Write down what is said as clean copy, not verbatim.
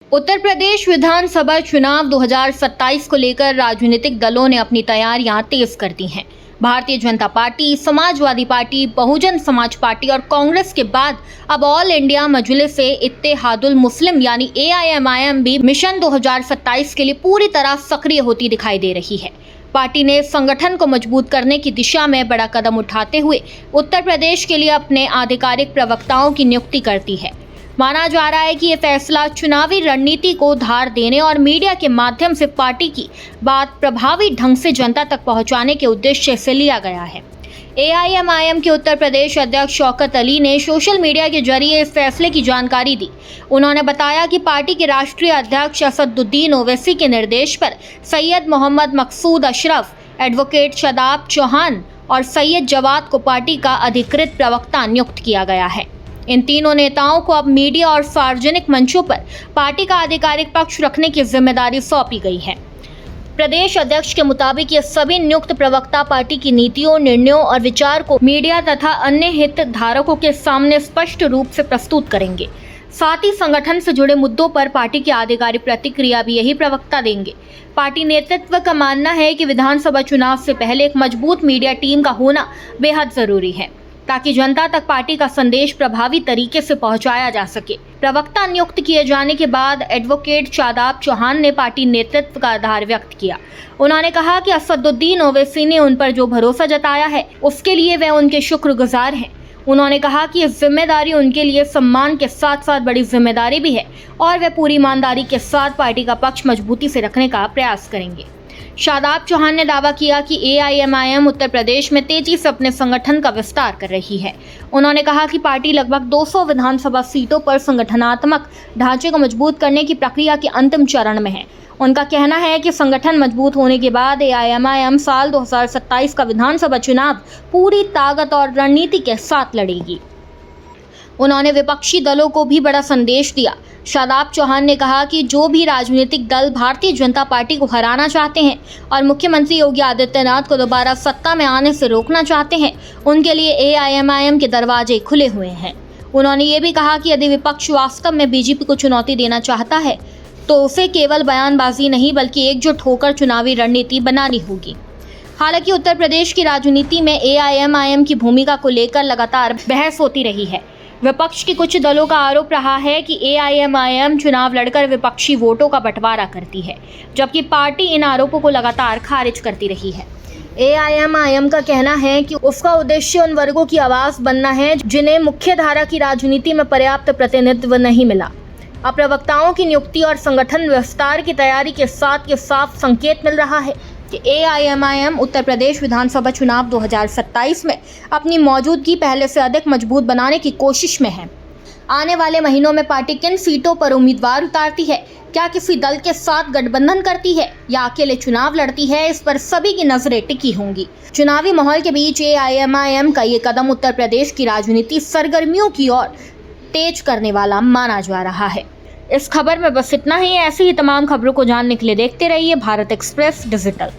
उत्तर प्रदेश विधानसभा चुनाव 2027 को लेकर राजनीतिक दलों ने अपनी तैयारियां तेज कर दी हैं। Bharatiya Janata party, Samajwadi party, Bahujan Samaj party और कांग्रेस के बाद अब ऑल इंडिया मजलिस-ए-इत्तेहादुल मुस्लिम यानी AIMIM भी मिशन 2027 के लिए पूरी तरह सक्रिय होती दिखाई दे रही है। पार्टी ने संगठन को मजबूत करने की दिशा में बड़ा कदम उठाते हुए उत्तर प्रदेश के लिए अपने आधिकारिक प्रवक्ताओं की नियुक्ति कर दी है। माना जा रहा है कि ये फैसला चुनावी रणनीति को धार देने और मीडिया के माध्यम से पार्टी की बात प्रभावी ढंग से जनता तक पहुंचाने के उद्देश्य से लिया गया है। AIMIM के उत्तर प्रदेश अध्यक्ष शौकत अली ने सोशल मीडिया के जरिए इस फैसले की जानकारी दी। उन्होंने बताया कि पार्टी के राष्ट्रीय अध्यक्ष असदुद्दीन ओवैसी के निर्देश पर सैयद मोहम्मद मकसूद अशरफ, एडवोकेट शादाब चौहान और सैयद जवाद को पार्टी का अधिकृत प्रवक्ता नियुक्त किया गया है। इन तीनों नेताओं को अब मीडिया और सार्वजनिक मंचों पर पार्टी का आधिकारिक पक्ष रखने की जिम्मेदारी सौंपी गई है। प्रदेश अध्यक्ष के मुताबिक ये सभी नियुक्त प्रवक्ता पार्टी की नीतियों, निर्णयों और विचार को मीडिया तथा अन्य हितधारकों के सामने स्पष्ट रूप से प्रस्तुत करेंगे। साथ ही संगठन से जुड़े मुद्दों पर पार्टी की आधिकारिक प्रतिक्रिया भी यही प्रवक्ता देंगे। पार्टी नेतृत्व का मानना है कि विधानसभा चुनाव से पहले एक मजबूत मीडिया टीम का होना बेहद जरूरी है, ताकि जनता तक पार्टी का संदेश प्रभावी तरीके से पहुंचाया जा सके। प्रवक्ता नियुक्त किए जाने के बाद एडवोकेट शादाब चौहान ने पार्टी नेतृत्व का आभार व्यक्त किया। उन्होंने कहा कि असदुद्दीन ओवैसी ने उन पर जो भरोसा जताया है उसके लिए वे उनके शुक्रगुजार हैं। उन्होंने कहा कि इस जिम्मेदारी उनके लिए सम्मान के साथ साथ बड़ी जिम्मेदारी भी है और वे पूरी ईमानदारी के साथ पार्टी का पक्ष मजबूती से रखने का प्रयास करेंगे। शादाब चौहान ने दावा किया कि AIMIM उत्तर प्रदेश में तेजी से अपने संगठन का विस्तार कर रही है। उन्होंने कहा कि पार्टी लगभग 200 विधानसभा सीटों पर संगठनात्मक ढांचे को मजबूत करने की प्रक्रिया के अंतिम चरण में है। उनका कहना है कि संगठन मजबूत होने के बाद AIMIM साल 2027 का विधानसभा चुनाव पूरी ताकत और रणनीति के साथ लड़ेगी। उन्होंने विपक्षी दलों को भी बड़ा संदेश दिया। शादाब चौहान ने कहा कि जो भी राजनीतिक दल भारतीय जनता पार्टी को हराना चाहते हैं और मुख्यमंत्री योगी आदित्यनाथ को दोबारा सत्ता में आने से रोकना चाहते हैं, उनके लिए AIMIM के दरवाजे खुले हुए हैं। उन्होंने ये भी कहा कि यदि विपक्ष वास्तव में BJP को चुनौती देना चाहता है तो उसे केवल बयानबाजी नहीं बल्कि एकजुट होकर चुनावी रणनीति बनानी होगी। हालांकि उत्तर प्रदेश की राजनीति में AIMIM की भूमिका को लेकर लगातार बहस होती रही है। विपक्ष के कुछ दलों का आरोप रहा है कि AIMIM चुनाव लड़कर विपक्षी वोटों का बंटवारा करती है, जबकि पार्टी इन आरोपों को लगातार खारिज करती रही है। AIMIM का कहना है कि उसका उद्देश्य उन वर्गों की आवाज़ बनना है जिन्हें मुख्यधारा की राजनीति में पर्याप्त प्रतिनिधित्व नहीं मिला। अब प्रवक्ताओं की नियुक्ति और संगठन विस्तार की तैयारी के साथ ये साफ संकेत मिल रहा है कि AIMIM उत्तर प्रदेश विधानसभा चुनाव 2027 में अपनी मौजूदगी पहले से अधिक मजबूत बनाने की कोशिश में है। आने वाले महीनों में पार्टी किन सीटों पर उम्मीदवार उतारती है, क्या किसी दल के साथ गठबंधन करती है या अकेले चुनाव लड़ती है, इस पर सभी की नजरें टिकी होंगी। चुनावी माहौल के बीच AIMIM का ये कदम उत्तर प्रदेश की राजनीति सरगर्मियों की ओर तेज करने वाला माना जा रहा है। इस खबर में बस इतना ही। ऐसी ही तमाम खबरों को जानने के लिए देखते रहिए भारत एक्सप्रेस डिजिटल।